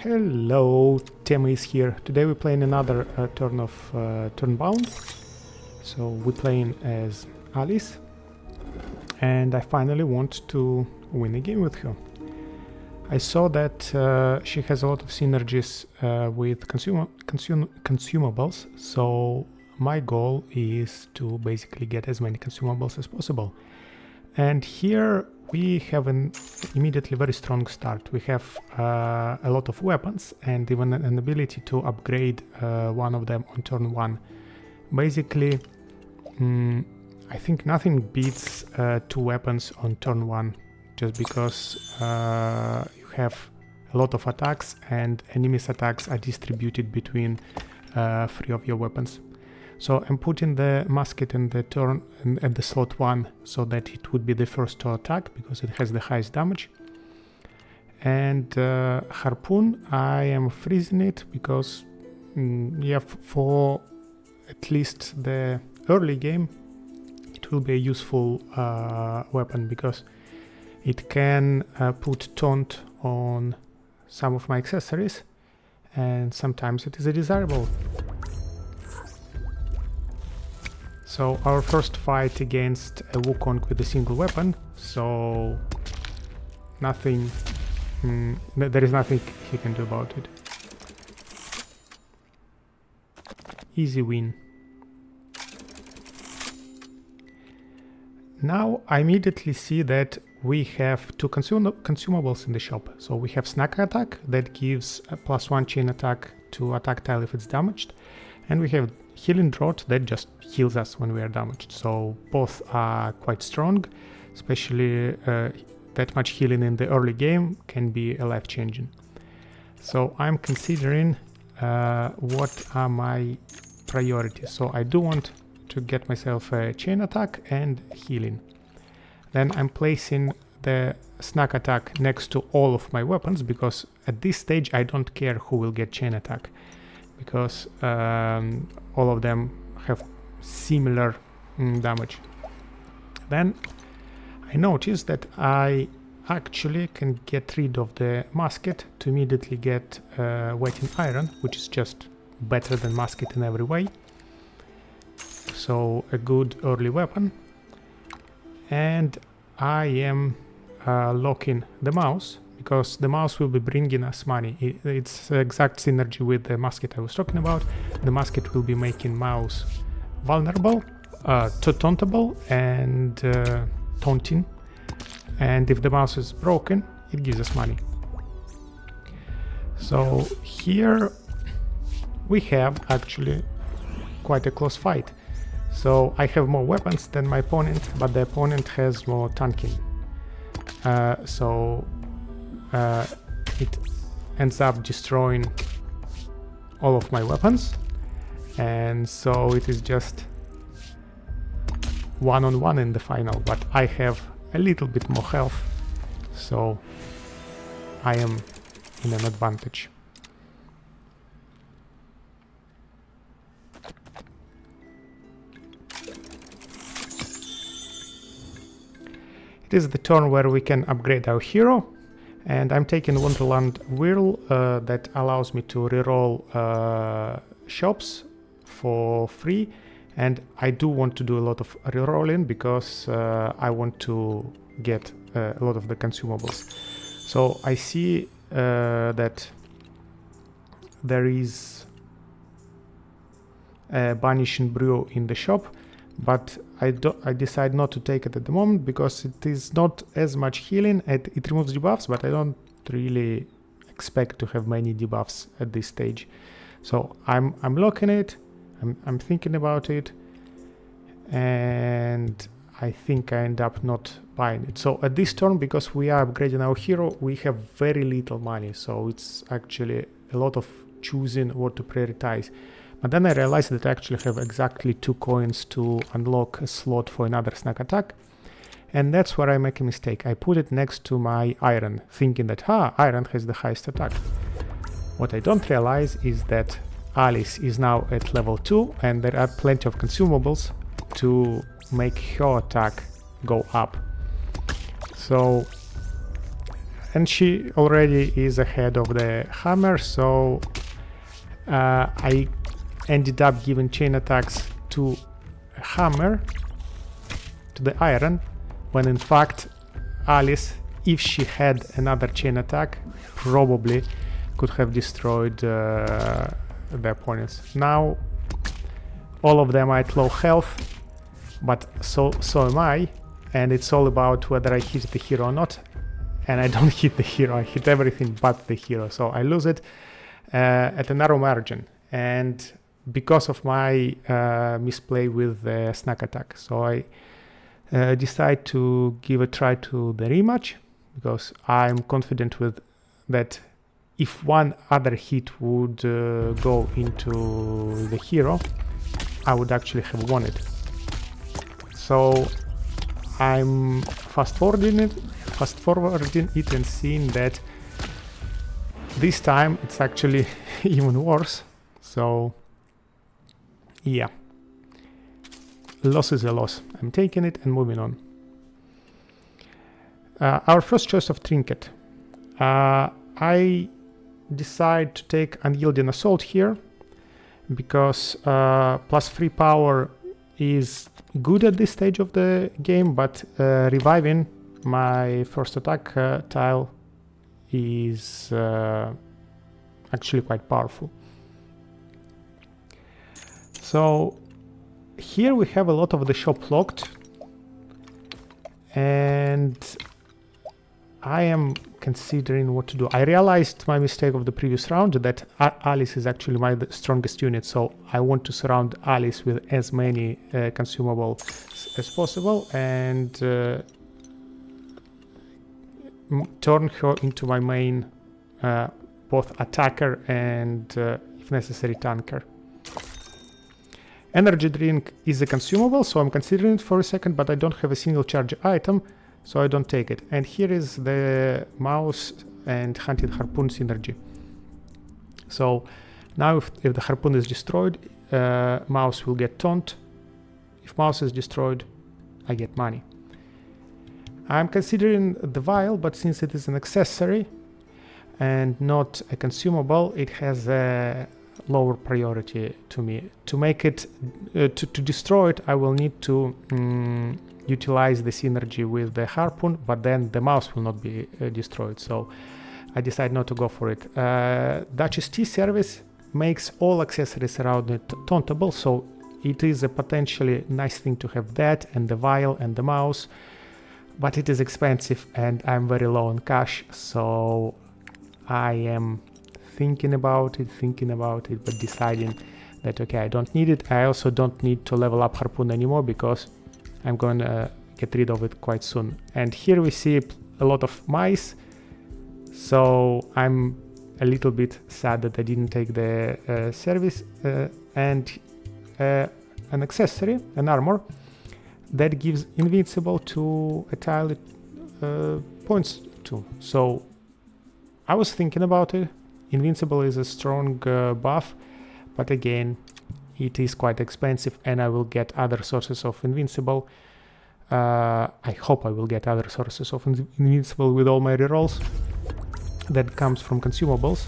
Hello, Tema is here. Today we're playing another turn of Turnbound. So we're playing as Alice, and I finally want to win a game with her. I saw that she has a lot of synergies with consumables, so my goal is to basically get as many consumables as possible. And here we have an immediately very strong start. We have a lot of weapons and even an ability to upgrade one of them on turn 1. Basically, I think nothing beats 2 weapons on turn 1, just because you have a lot of attacks and enemies' attacks are distributed between 3 of your weapons. So I'm putting the musket in the turn at the slot 1 so that it would be the first to attack because it has the highest damage. And harpoon, I am freezing it because for at least the early game it will be a useful weapon because it can put taunt on some of my accessories, and sometimes it is a desirable. So our first fight against a Wukong with a single weapon, so nothing, there is nothing he can do about it. Easy win. Now I immediately see that we have 2 consumables in the shop. So we have snack attack that gives a +1 chain attack to attack tile if it's damaged, and we have healing drought that just heals us when we are damaged. So both are quite strong, especially that much healing in the early game can be life-changing. So I'm considering what are my priorities. So I do want to get myself a chain attack and healing. Then I'm placing the snack attack next to all of my weapons because at this stage I don't care who will get chain attack, because all of them have similar damage. Then I noticed that I actually can get rid of the musket to immediately get whetting iron, which is just better than musket in every way. So a good early weapon. And I am locking the mouse because the mouse will be bringing us money. It's exact synergy with the musket I was talking about. The musket will be making mouse vulnerable to tauntable and taunting. And if the mouse is broken, it gives us money. So here we have actually quite a close fight. So I have more weapons than my opponent, but the opponent has more tanking. So it ends up destroying all of my weapons, and so it is just 1-on-1 in the final, but I have a little bit more health, so I am in an advantage. It is the turn where we can upgrade our hero, and I'm taking Wonderland Whirl that allows me to reroll shops for free, and I do want to do a lot of rerolling because I want to get a lot of the consumables. So I see that there is a Banishing Brew in the shop, but I decide not to take it at the moment because it is not as much healing. It removes debuffs, but I don't really expect to have many debuffs at this stage. So I'm locking it. I'm thinking about it, and I think I end up not buying it. So at this turn, because we are upgrading our hero, we have very little money. So it's actually a lot of choosing what to prioritize. But then I realized that I actually have exactly 2 coins to unlock a slot for another snack attack. And that's where I make a mistake. I put it next to my iron, thinking that, iron has the highest attack. What I don't realize is that Alice is now at level 2, and there are plenty of consumables to make her attack go up. So and she already is ahead of the hammer, so I ended up giving chain attacks to a hammer, to the iron, when in fact Alice, if she had another chain attack, probably could have destroyed the opponents. Now all of them are at low health, but so am I, and it's all about whether I hit the hero or not. And I don't hit the hero, I hit everything but the hero, so I lose it at a narrow margin, and because of my misplay with the snack attack. So I decide to give a try to the rematch, because I'm confident with that if one other hit would go into the hero, I would actually have won it. So I'm fast forwarding it and seeing that this time it's actually even worse. So yeah, loss is a loss. I'm taking it and moving on. Our first choice of trinket. I decide to take Unyielding Assault here because +3 power is good at this stage of the game, but reviving my first attack tile is actually quite powerful. So here we have a lot of the shop locked, and I am considering what to do. I realized my mistake of the previous round, that Alice is actually my strongest unit, so I want to surround Alice with as many consumables as possible and turn her into my main both attacker and if necessary tanker. Energy drink is a consumable, so I'm considering it for a second, but I don't have a single charge item, so I don't take it. And here is the mouse and hunted harpoon synergy. So now if the harpoon is destroyed, mouse will get taunt. If mouse is destroyed, I get money. I'm considering the vial, but since it is an accessory and not a consumable, it has a lower priority to me. To make it, to destroy it, I will need to utilize the synergy with the harpoon, but then the mouse will not be destroyed, so I decide not to go for it. Duchess Tea service makes all accessories around it tauntable, so it is a potentially nice thing to have that and the vial and the mouse, but it is expensive and I'm very low on cash, so I am thinking about it, but deciding that okay, I don't need it. I also don't need to level up harpoon anymore because I'm going to get rid of it quite soon. And here we see a lot of mice, so I'm a little bit sad that I didn't take the service and an accessory, an armor, that gives invincible to a tile it points to. So I was thinking about it. Invincible is a strong buff, but again, it is quite expensive and I will get other sources of invincible. I hope I will get other sources of invincible with all my rerolls. That comes from consumables,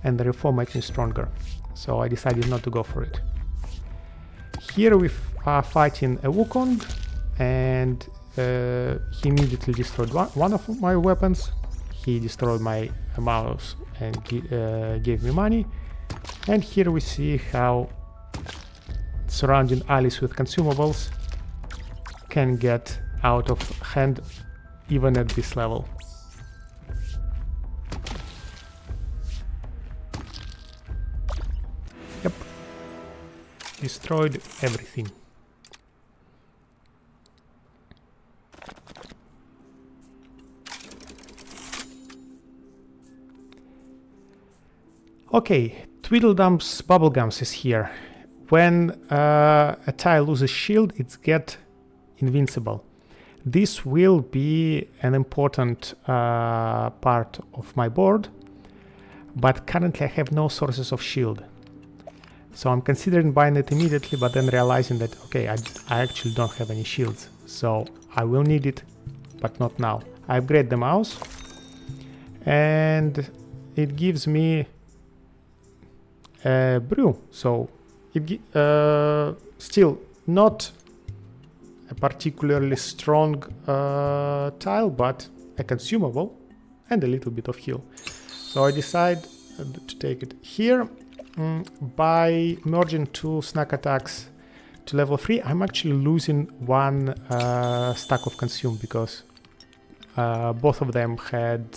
and the reform makes me stronger. So I decided not to go for it. Here we are fighting a Wukong, and he immediately destroyed one of my weapons. He destroyed my mouse and gave me money. And here we see how surrounding Alice with consumables can get out of hand even at this level. Yep, destroyed everything. Okay, Tweedledum's Bubblegums is here. When a tile loses shield, it's get invincible. This will be an important part of my board, but currently I have no sources of shield. So I'm considering buying it immediately, but then realizing that, okay, I actually don't have any shields. So I will need it, but not now. I upgrade the mouse, and it gives me a brew. So it still not a particularly strong tile, but a consumable and a little bit of heal. So I decide to take it here. By merging two snack attacks to level 3, I'm actually losing one stack of consume, because both of them had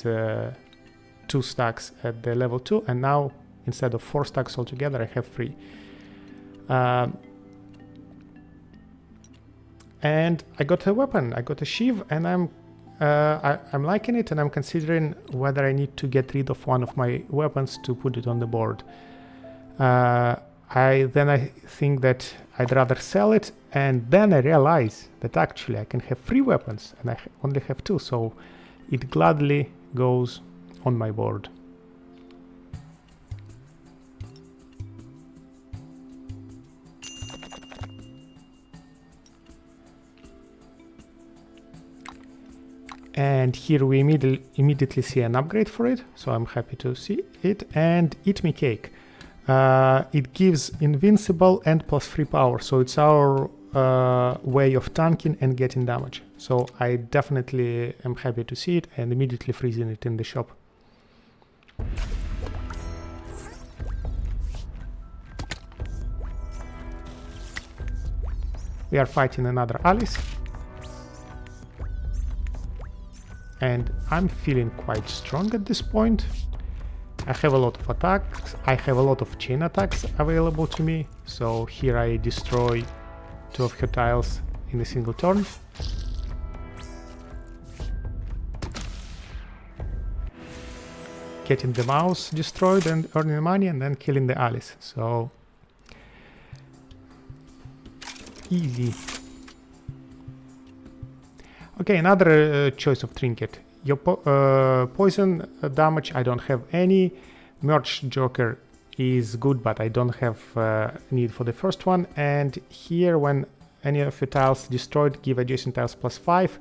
2 stacks at the level 2, and now instead of 4 stacks altogether I have 3. And I got a weapon, I got a sheath, and I'm liking it, and I'm considering whether I need to get rid of one of my weapons to put it on the board. I think that I'd rather sell it, and then I realize that actually I can have 3 weapons and I only have 2, so it gladly goes on my board. And here we immediately see an upgrade for it, so I'm happy to see it. And Eat Me Cake. It gives invincible and +3 power, so it's our way of tanking and getting damage. So I definitely am happy to see it and immediately freezing it in the shop. We are fighting another Alice. And I'm feeling quite strong at this point. I have a lot of attacks, I have a lot of chain attacks available to me, so here I destroy 2 of her tiles in a single turn. Getting the mouse destroyed and earning money, and then killing the Alice, so easy. Okay, another choice of trinket. Your poison damage, I don't have any. Merge Joker is good, but I don't have need for the first one. And here, when any of your tiles destroyed, give adjacent tiles +5.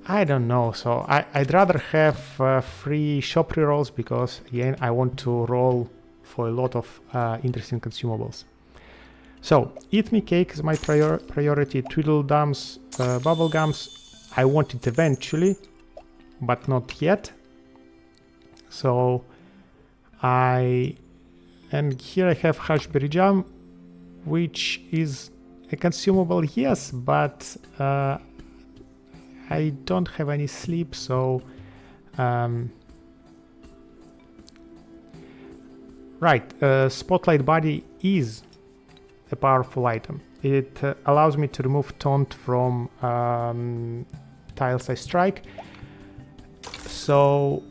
I don't know, so I'd rather have 3 shop rerolls, because again I want to roll for a lot of interesting consumables. So Eat Me Cake is my priority. Tweedledums, Bubblegums, I want it eventually, but not yet. So and here I have Hushberry Jam, which is a consumable, yes, but I don't have any sleep, so right, Spotlight Body is a powerful item. It allows me to remove taunt from tiles I strike, so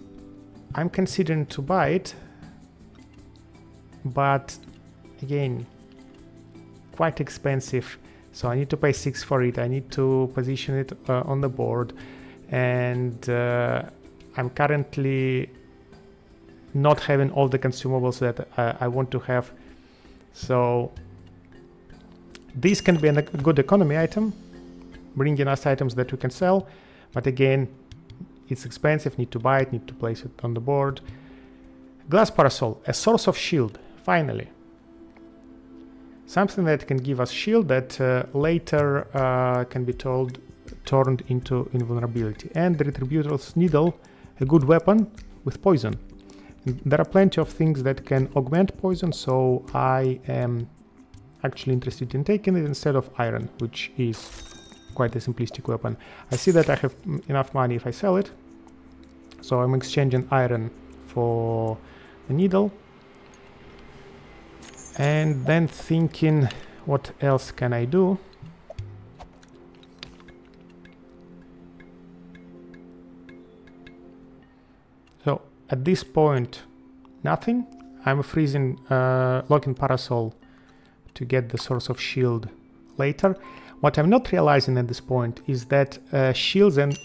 I'm considering to buy it, but again, quite expensive, so I need to pay 6 for it. I need to position it on the board, and I'm currently not having all the consumables that I want to have, so this can be a good economy item, bringing us items that we can sell, but again, it's expensive, need to buy it, need to place it on the board. Glass Parasol, a source of shield, finally. Something that can give us shield that later can be turned into invulnerability. And the Retributor's Needle, a good weapon with poison. And there are plenty of things that can augment poison, so I am actually interested in taking it instead of iron, which is quite a simplistic weapon. I see that I have enough money if I sell it, so I'm exchanging iron for the needle, and then thinking what else can I do. So at this point, nothing. I'm freezing Locking Parasol to get the source of shield later. What I'm not realizing at this point is that shields and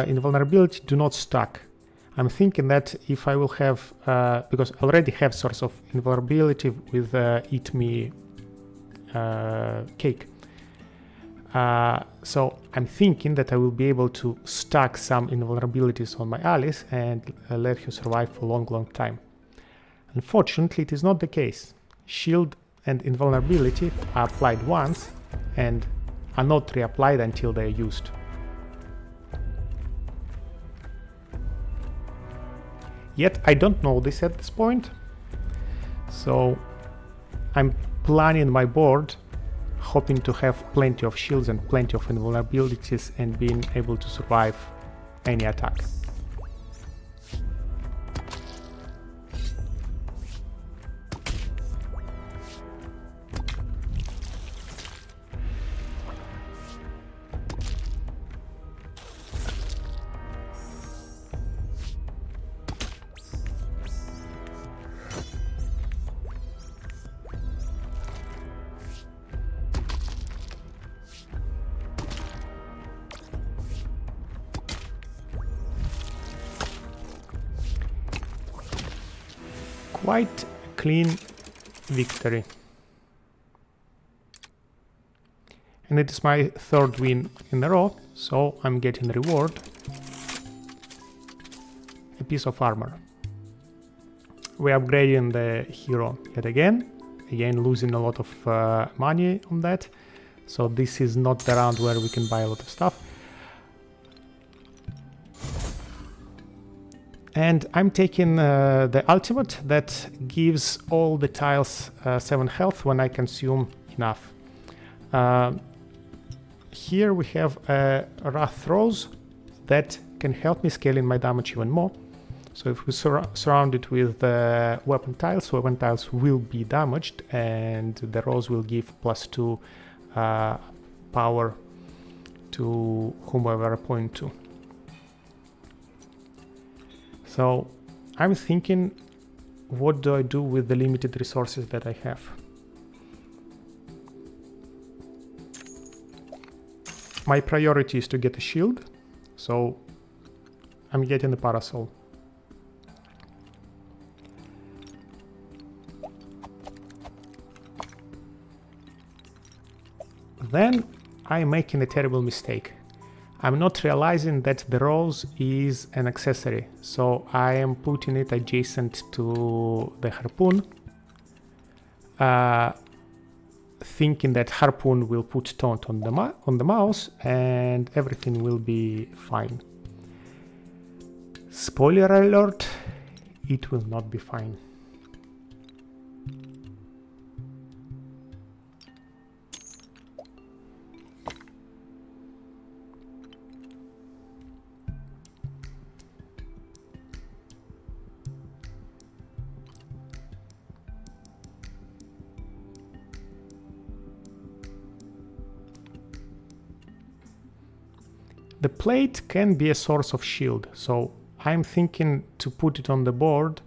invulnerability do not stack. I'm thinking that if I will have, because I already have source of invulnerability with Eat Me Cake, So I'm thinking that I will be able to stack some invulnerabilities on my Alice and let her survive for a long time. Unfortunately, it is not the case. Shield and invulnerability are applied once and are not reapplied until they are used. Yet I don't know this at this point, so I'm planning my board hoping to have plenty of shields and plenty of invulnerabilities and being able to survive any attack. Quite a clean victory. And it is my third win in a row, so I'm getting reward. A piece of armor. We're upgrading the hero yet again. Again, losing a lot of money on that. So this is not the round where we can buy a lot of stuff. And I'm taking the ultimate that gives all the tiles 7 health when I consume enough. Here we have Wrath Rose that can help me scaling my damage even more. So if we surround it with weapon tiles will be damaged and the Rose will give +2 power to whomever I point to. So I'm thinking, what do I do with the limited resources that I have? My priority is to get a shield, so I'm getting a parasol. Then I'm making a terrible mistake. I'm not realizing that the rose is an accessory, so I am putting it adjacent to the harpoon, thinking that harpoon will put taunt on the mouse and everything will be fine. Spoiler alert, it will not be fine. The plate can be a source of shield, so I'm thinking to put it on the board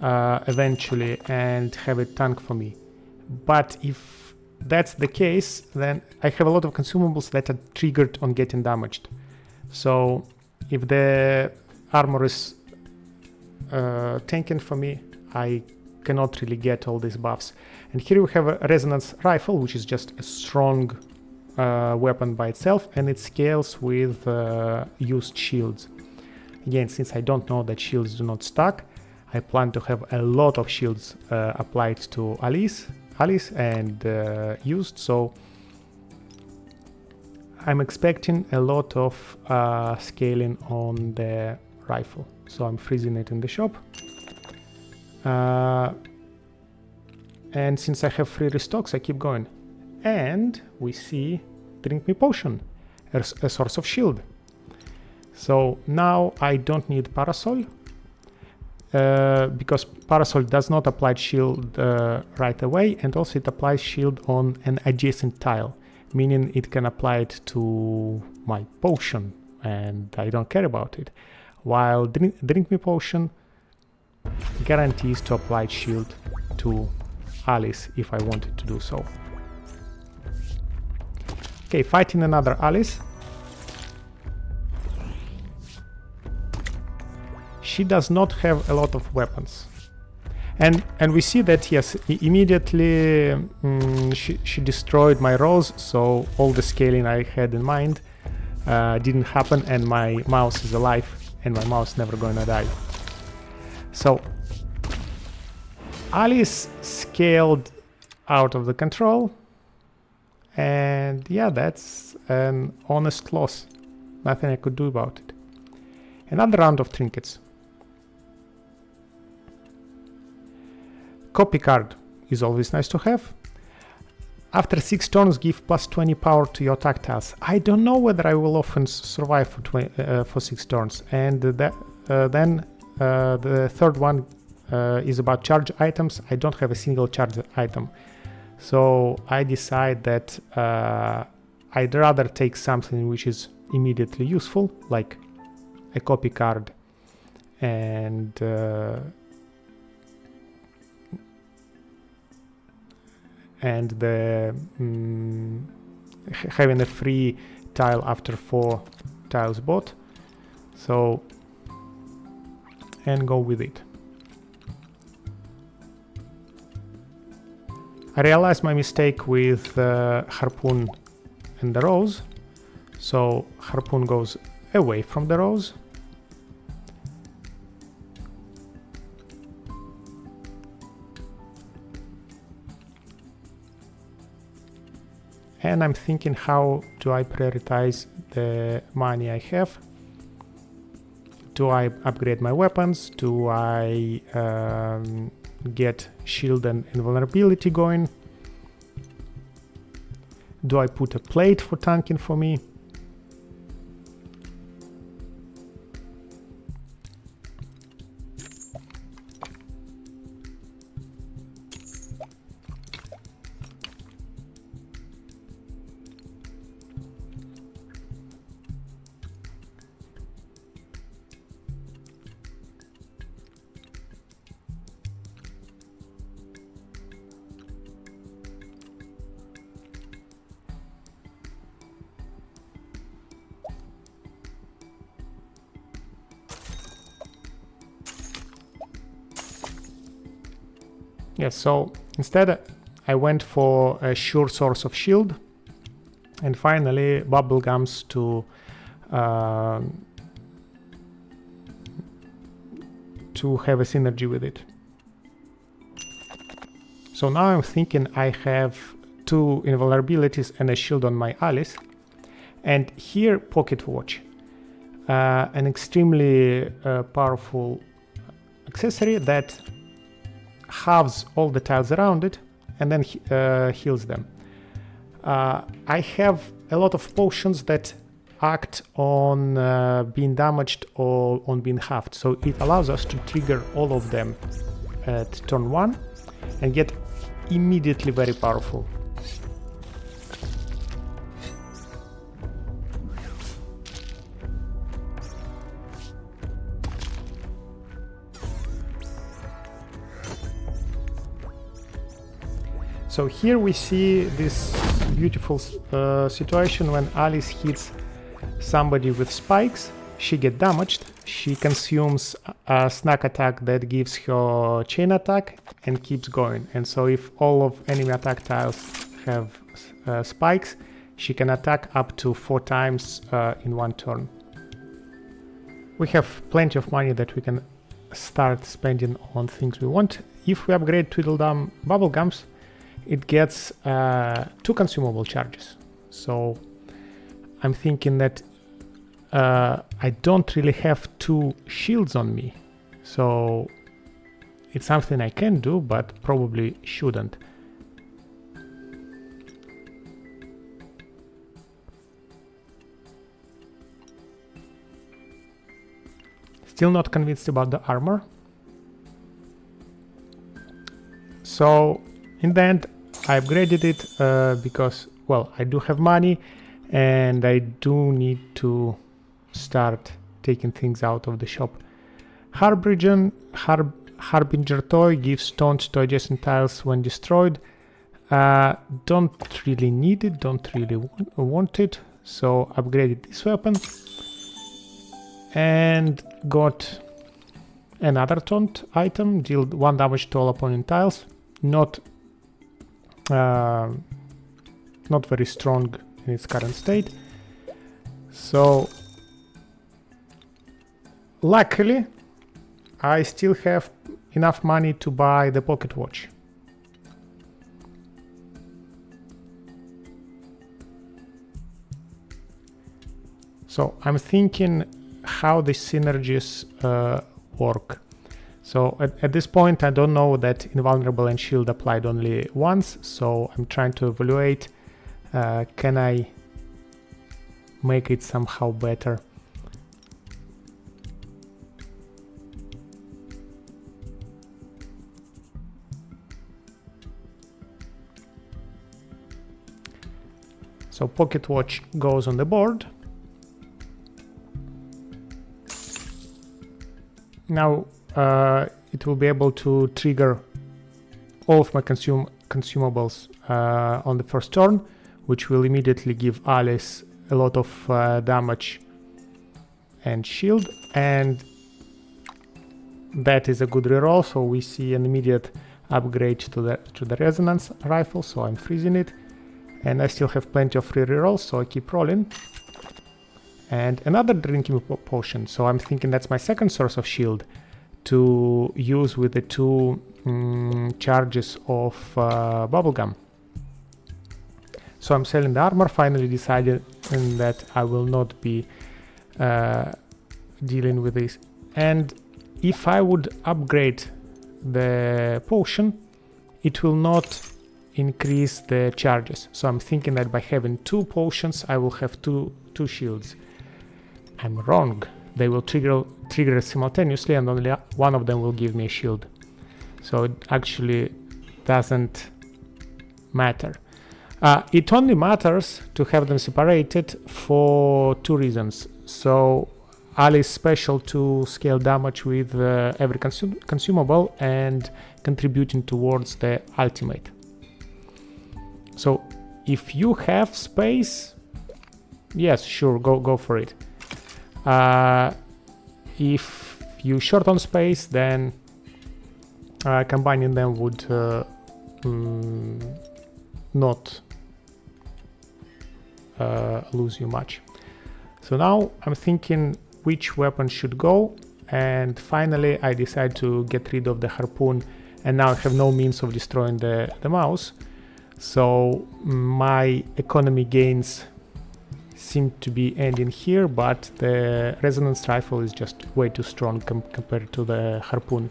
eventually and have it tank for me. But if that's the case, then I have a lot of consumables that are triggered on getting damaged. So if the armor is tanking for me, I cannot really get all these buffs. And here we have a resonance rifle, which is just a strong weapon by itself, and it scales with used shields. Again, since I don't know that shields do not stack, I plan to have a lot of shields applied to Alice and used, so I'm expecting a lot of scaling on the rifle. So I'm freezing it in the shop. And since I have free restocks, I keep going. And we see Drink Me Potion, a source of shield. So now I don't need Parasol, because Parasol does not apply shield right away, and also it applies shield on an adjacent tile, meaning it can apply it to my potion, and I don't care about it. While Drink Me Potion guarantees to apply shield to Alice if I wanted to do so. Okay, fighting another Alice. She does not have a lot of weapons. And we see that, yes, immediately she destroyed my rows, so all the scaling I had in mind didn't happen, and my mouse is alive, and my mouse never gonna die. So Alice scaled out of the control, and yeah, that's an honest loss. Nothing I could do about it. Another round of trinkets. Copy card is always nice to have. After 6 turns, give plus 20 power to your attack tiles. I don't know whether I will often survive for 6 turns. And then the third one is about charge items. I don't have a single charge item. So I decide that I'd rather take something which is immediately useful, like a copy card, and the having a free tile after 4 tiles bought. So, and go with it. I realized my mistake with Harpoon and the rose. So Harpoon goes away from the rose. And I'm thinking, how do I prioritize the money I have? Do I upgrade my weapons? Do I get shield and invulnerability going? Do I put a plate for tanking for me? Yes, so instead I went for a sure source of shield, and finally bubblegums to have a synergy with it. So now I'm thinking I have 2 invulnerabilities and a shield on my Alice, and here Pocket Watch, an extremely powerful accessory that halves all the tiles around it and then heals them. I have a lot of potions that act on being damaged or on being halved, so it allows us to trigger all of them at turn 1 and get immediately very powerful. So here we see this beautiful situation when Alice hits somebody with spikes. She gets damaged, she consumes a snack attack that gives her chain attack and keeps going. And so if all of enemy attack tiles have spikes, she can attack up to 4 times in 1 turn. We have plenty of money that we can start spending on things we want. If we upgrade Tweedledum Bubblegums, it gets 2 consumable charges. So I'm thinking that I don't really have 2 shields on me. So it's something I can do, but probably shouldn't. Still not convinced about the armor. So in the end, I upgraded it because, well, I do have money and I do need to start taking things out of the shop. Harbinger Toy gives taunts to adjacent tiles when destroyed. Don't really need it, don't really want it, so upgraded this weapon and got another taunt item, deal 1 damage to all opponent tiles. Not very strong in its current state. So luckily I still have enough money to buy the pocket watch. So I'm thinking how the synergies work. So at this point I don't know that invulnerable and shield applied only once, so I'm trying to evaluate can I make it somehow better. So pocket watch goes on the board. Now it will be able to trigger all of my consumables on the first turn, which will immediately give Alice a lot of damage and shield, and that is a good reroll. So we see an immediate upgrade to the resonance rifle. So I'm freezing it, and I still have plenty of free rerolls, so I keep rolling. And another drinking potion, so I'm thinking that's my second source of shield to use with the 2 charges of bubblegum. So I'm selling the armor, finally decided that I will not be dealing with this. And if I would upgrade the potion, it will not increase the charges. So I'm thinking that by having 2 potions I will have two shields. I'm wrong. They will trigger simultaneously, and only one of them will give me a shield. So it actually doesn't matter. It only matters to have them separated for 2 reasons. So Ali's special to scale damage with every consumable and contributing towards the ultimate. So if you have space, yes, sure, go for it. If you short on space, then combining them would not lose you much. So now I'm thinking which weapon should go, and finally I decide to get rid of the harpoon, and now I have no means of destroying the mouse. So my economy gains seem to be ending here, but the resonance rifle is just way too strong compared to the harpoon.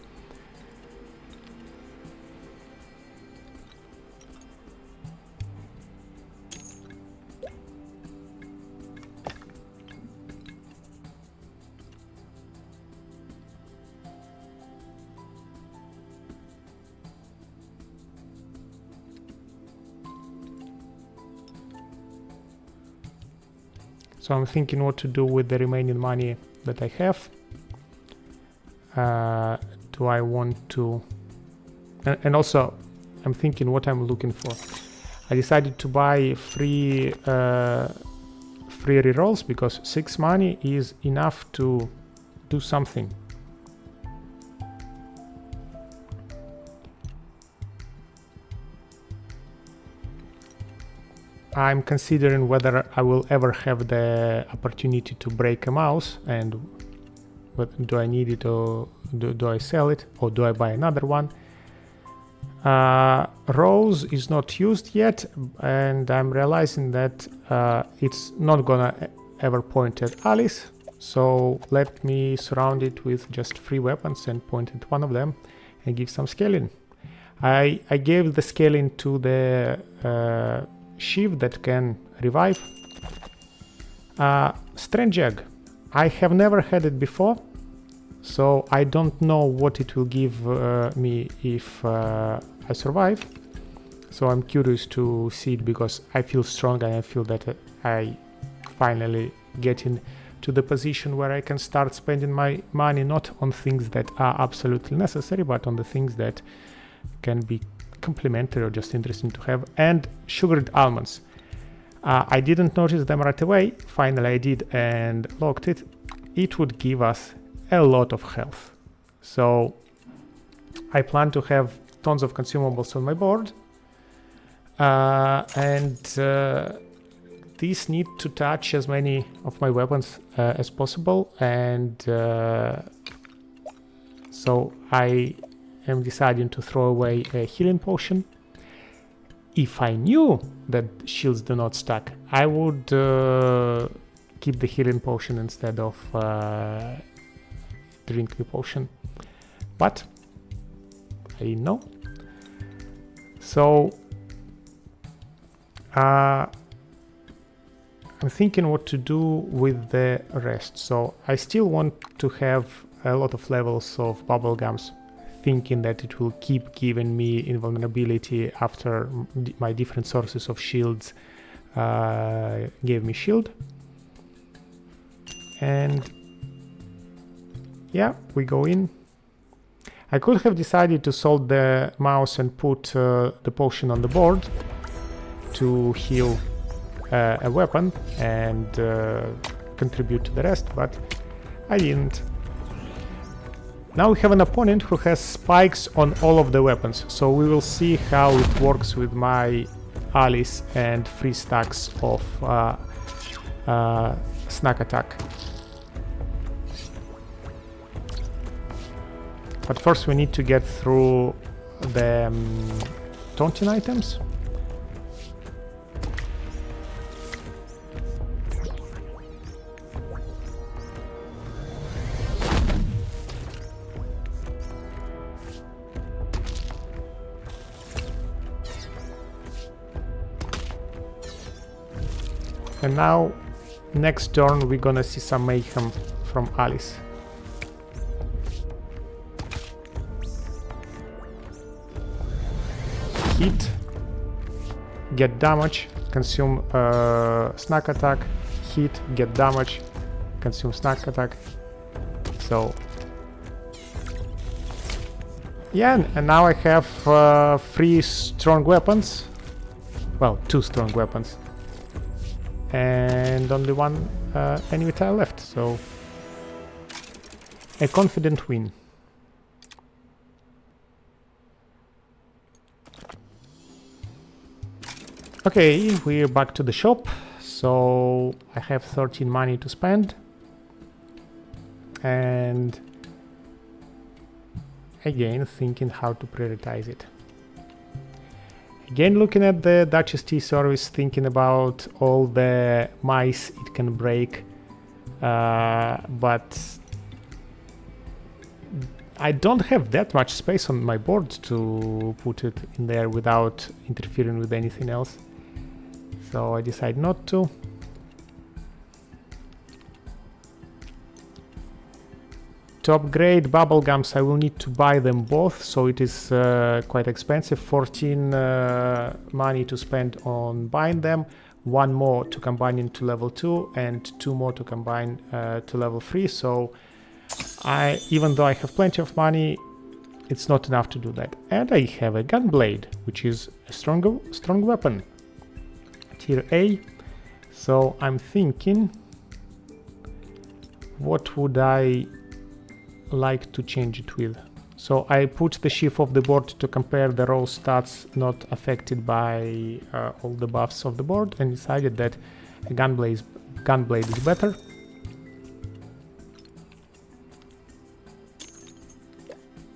So I'm thinking what to do with the remaining money that I have. Do I want to... And also, I'm thinking what I'm looking for. I decided to buy free rerolls because 6 money is enough to do something. I'm considering whether I will ever have the opportunity to break a mouse, and what do I need it, or do I sell it, or do I buy another one? Rose is not used yet, and I'm realizing that it's not gonna ever point at Alice, so let me surround it with just 3 weapons and point at one of them and give some scaling. I gave the scaling to the sheaf that can revive. Strange egg. I have never had it before, so I don't know what it will give me if I survive. So I'm curious to see it because I feel strong and I feel that I finally get into the position where I can start spending my money not on things that are absolutely necessary, but on the things that can be complementary or just interesting to have. And sugared almonds. I didn't notice them right away. Finally I did and locked it. It would give us a lot of health. So I plan to have tons of consumables on my board, and these need to touch as many of my weapons as possible, and so I am deciding to throw away a healing potion. If I knew that shields do not stack, I would keep the healing potion instead of drink the potion, but I didn't know. So I'm thinking what to do with the rest. So I still want to have a lot of levels of bubblegums, thinking that it will keep giving me invulnerability after my different sources of shields gave me shield. And yeah, we go in. I could have decided to salt the mouse and put the potion on the board to heal a weapon and contribute to the rest, but I didn't. Now we have an opponent who has spikes on all of the weapons, so we will see how it works with my Alice and 3 stacks of snack attack. But first we need to get through the taunting items. And now, next turn, we're gonna see some mayhem from Alice. Hit, get damage, consume snack attack, hit, get damage, consume snack attack. So yeah, and now I have 3 strong weapons. Well, 2 strong weapons. And only 1 enemy tile left, so a confident win. Okay, we're back to the shop, so I have 13 money to spend, and again thinking how to prioritize it. Again, looking at the Duchess Tea service, thinking about all the mice it can break, but I don't have that much space on my board to put it in there without interfering with anything else. So I decide not to. To upgrade bubblegums, I will need to buy them both, so it is quite expensive. 14 money to spend on buying them, 1 more to combine into level 2, and 2 more to combine to level 3. So even though I have plenty of money, it's not enough to do that. And I have a gunblade, which is a strong weapon, tier A. So I'm thinking, what would I like to change it with? So I put the sheaf of the board to compare the raw stats not affected by all the buffs of the board, and decided that a gunblade is better.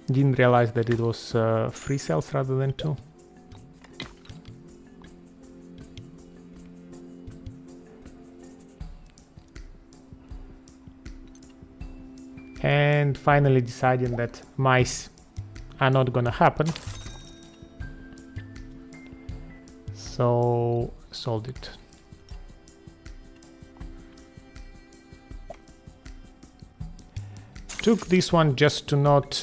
Didn't realize that it was 3 cells rather than 2. And finally deciding that mice are not gonna happen, so sold it. Took this one just to not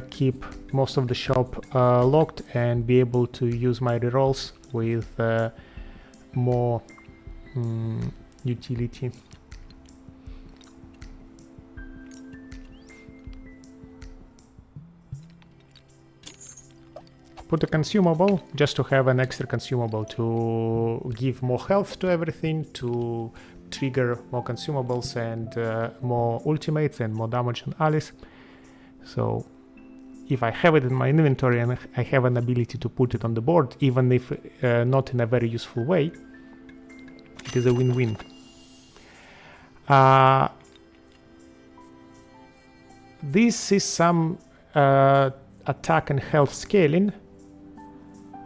keep most of the shop locked and be able to use my rerolls with more utility. Put a consumable just to have an extra consumable to give more health to everything, to trigger more consumables and more ultimates and more damage on Alice. So if I have it in my inventory and I have an ability to put it on the board, even if not in a very useful way, it is a win-win. This is some attack and health scaling,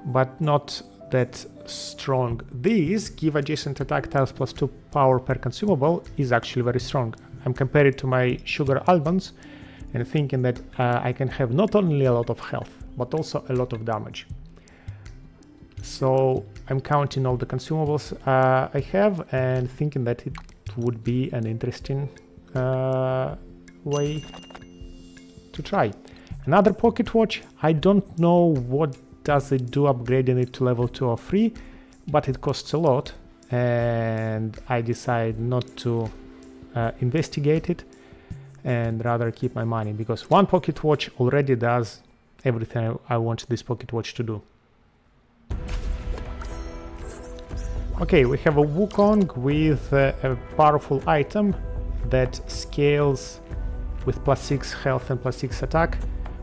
but not that strong. These give adjacent attack tiles +2 power per consumable is actually very strong. I'm comparing it to my sugar almonds and thinking that I can have not only a lot of health, but also a lot of damage. So I'm counting all the consumables I have and thinking that it would be an interesting way to try. Another pocket watch. I don't know what does it do upgrading it to level 2 or 3, but it costs a lot and I decide not to investigate it and rather keep my money, because one pocket watch already does everything I want this pocket watch to do. Okay, we have a Wukong with a powerful item that scales with +6 health and +6 attack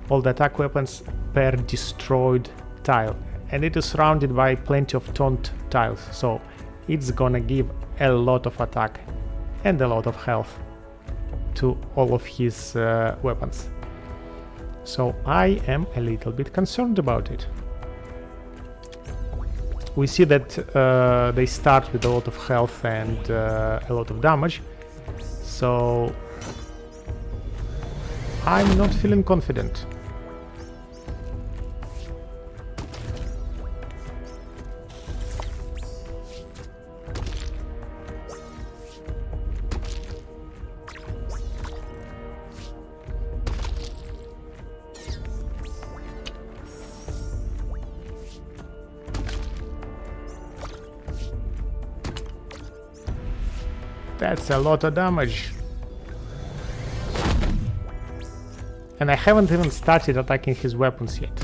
all the attack weapons per destroyed tile, and it is surrounded by plenty of taunt tiles, so it's gonna give a lot of attack and a lot of health to all of his weapons. So I am a little bit concerned about it. We see that they start with a lot of health and a lot of damage, so I'm not feeling confident. That's a lot of damage. And I haven't even started attacking his weapons yet.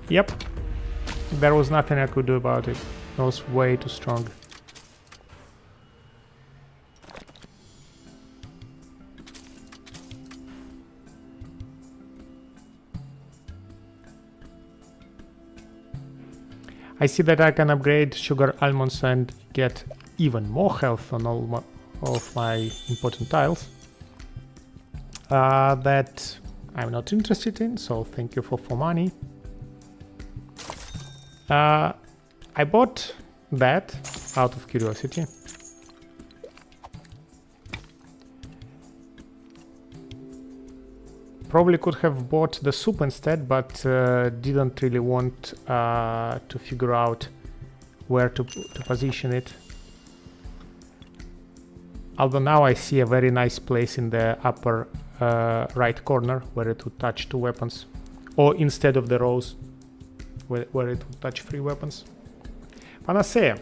Yep, there was nothing I could do about it. It was way too strong. I see that I can upgrade sugar almonds and get even more health on all of my important tiles. That I'm not interested in, so thank you for money. I bought that out of curiosity. Probably could have bought the soup instead, but didn't really want to figure out where to position it. Although now I see a very nice place in the upper right corner where it would touch 2 weapons, or instead of the rows where it would touch 3 weapons. Panacea.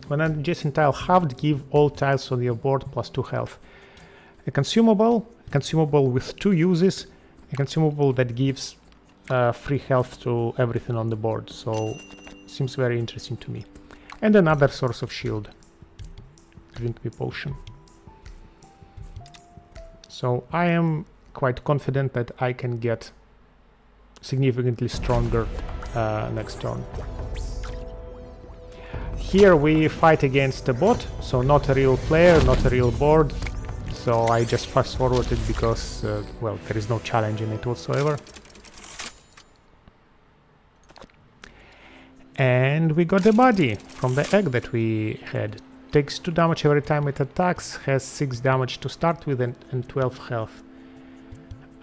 When an adjacent tile halved, give all tiles on your board +2 health. A consumable with 2 uses, a consumable that gives 3 health to everything on the board, so seems very interesting to me. And another source of shield. Drink me potion. So I am quite confident that I can get significantly stronger next turn. Here we fight against a bot, so not a real player, not a real board. So I just fast forwarded because, well, there is no challenge in it whatsoever. And we got the body from the egg that we had. Takes 2 damage every time it attacks, has 6 damage to start with and 12 health.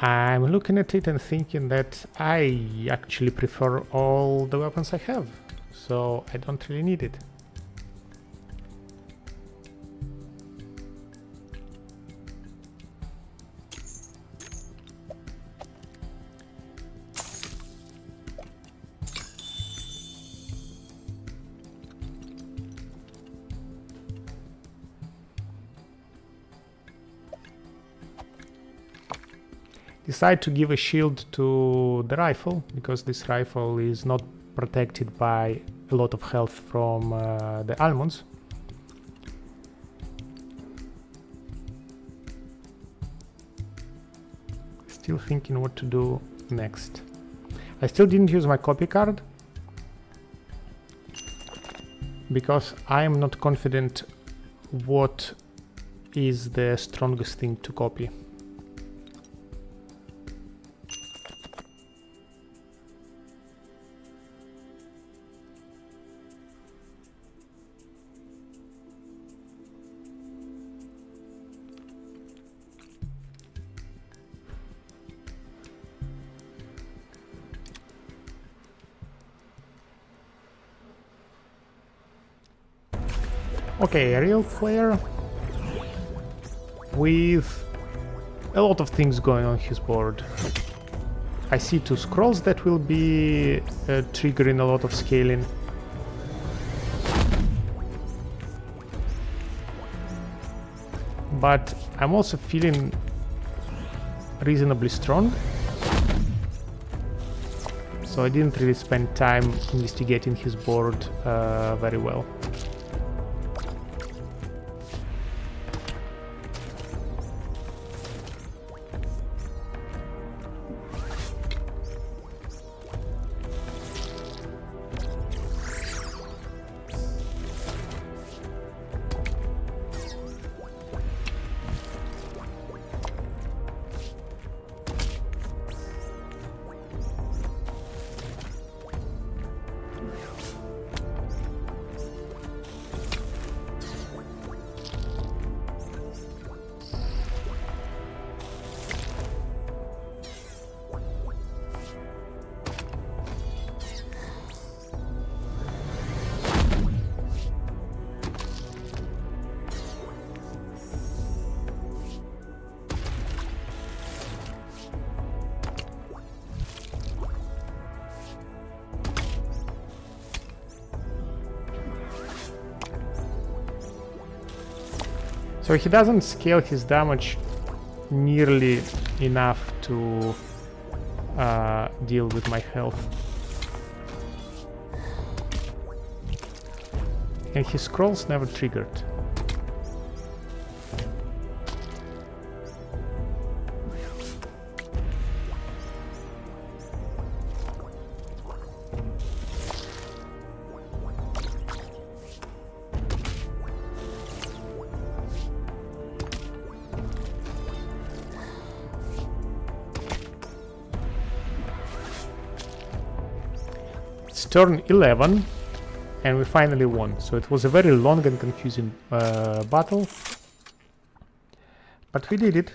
I'm looking at it and thinking that I actually prefer all the weapons I have, so I don't really need it. decide to give a shield to the rifle, because this rifle is not protected by a lot of health from the almonds. Still thinking what to do next. I still didn't use my copy card because I am not confident what is the strongest thing to copy. Okay, a real player with a lot of things going on his board. I see 2 scrolls that will be triggering a lot of scaling. But I'm also feeling reasonably strong. So I didn't really spend time investigating his board very well. So he doesn't scale his damage nearly enough to deal with my health. And his scrolls never triggered. Turn 11 and we finally won. So it was a very long and confusing battle, but we did it.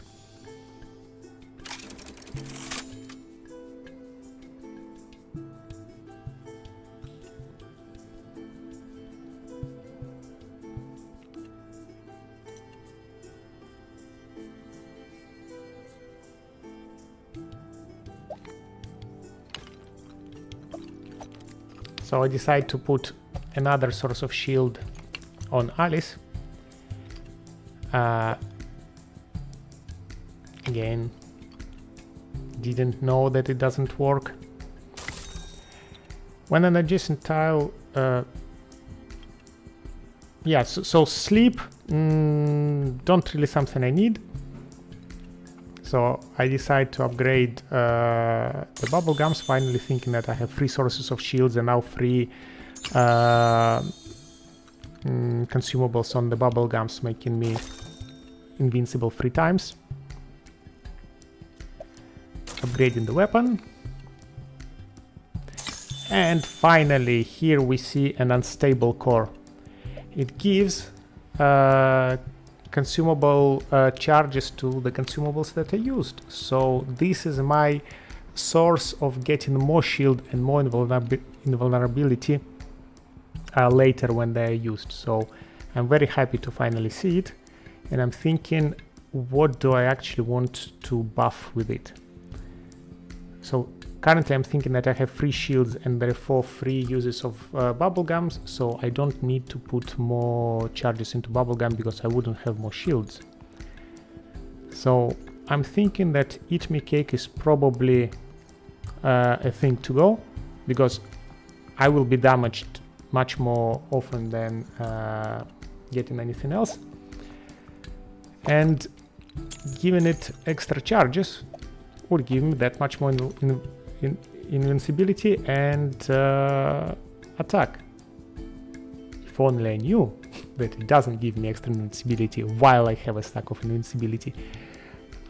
So I decide to put another source of shield on Alice. Again, didn't know that it doesn't work. When an adjacent tile... so sleep, don't really something I need. So I decide to upgrade the bubblegums, finally thinking that I have 3 sources of shields and now 3 consumables on the bubblegums, making me invincible 3 times. Upgrading the weapon. And finally, here we see an unstable core. It gives consumable charges to the consumables that I used. So this is my source of getting more shield and more invulnerability later when they are used. So I'm very happy to finally see it, and I'm thinking, what do I actually want to buff with it? So currently I'm thinking that I have 3 shields and therefore 3 uses of bubblegums, so I don't need to put more charges into bubblegum because I wouldn't have more shields. So I'm thinking that Eat Me Cake is probably a thing to go, because I will be damaged much more often than getting anything else. And giving it extra charges would give me that much more invincibility and attack. If only I knew that it doesn't give me extra invincibility while I have a stack of invincibility,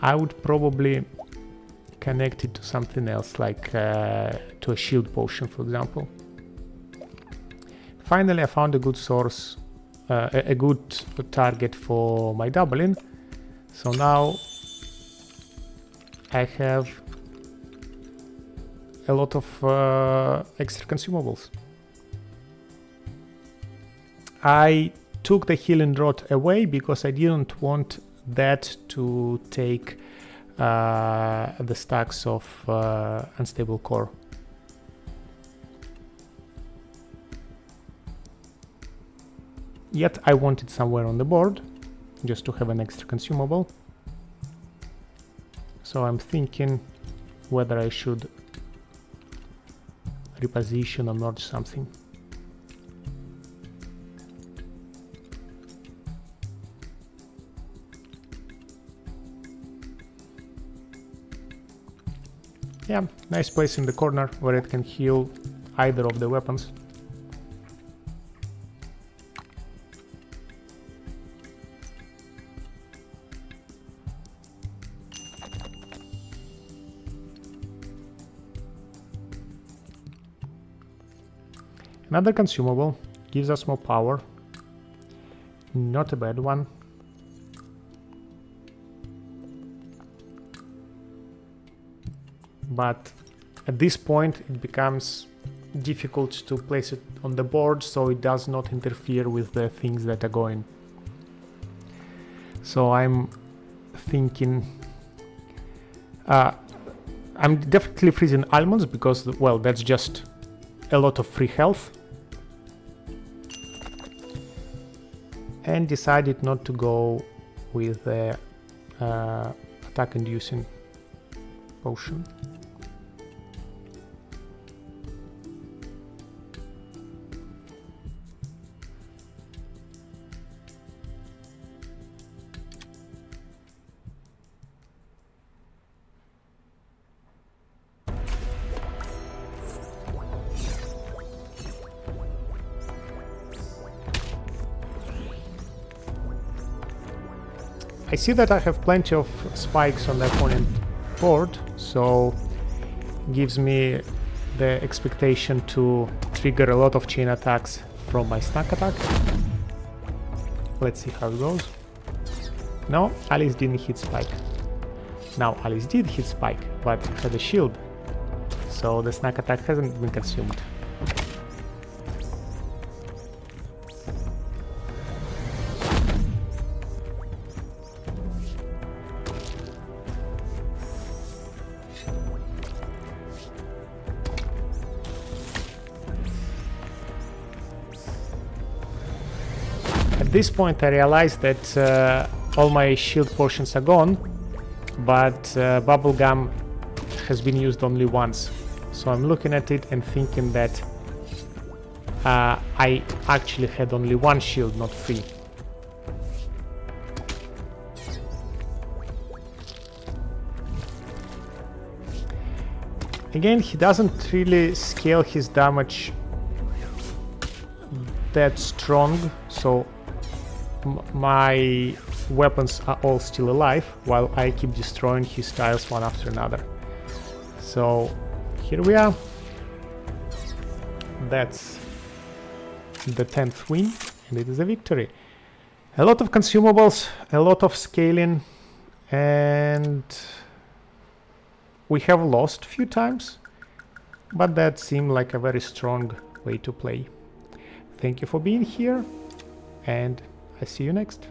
I would probably connect it to something else, like to a shield potion, for example. Finally, I found a good source, a good target for my doubling. So now I have a lot of extra consumables. I took the healing rod away because I didn't want that to take the stacks of unstable core. Yet I want it somewhere on the board, just to have an extra consumable. So I'm thinking whether I should reposition or merge something. Yeah, nice place in the corner where it can heal either of the weapons. Another consumable gives us more power. Not a bad one. But at this point it becomes difficult to place it on the board, so it does not interfere with the things that are going. So I'm thinking I'm definitely freezing almonds because, well, that's just a lot of free health. And decided not to go with the attack inducing potion. I see that I have plenty of spikes on the opponent board, so gives me the expectation to trigger a lot of chain attacks from my snack attack. Let's see how it goes. No, Alice didn't hit spike. Now Alice did hit spike, but had a shield, so the snack attack hasn't been consumed. At this point I realized that all my shield potions are gone, but bubblegum has been used only once. So I'm looking at it and thinking that I actually had only one shield, not three. Again, he doesn't really scale his damage that strong, so my weapons are all still alive while I keep destroying his tiles one after another. So here we are. That's the 10th win, and it is a victory. A lot of consumables, a lot of scaling, and we have lost a few times, but that seemed like a very strong way to play. Thank you for being here, and I see you next.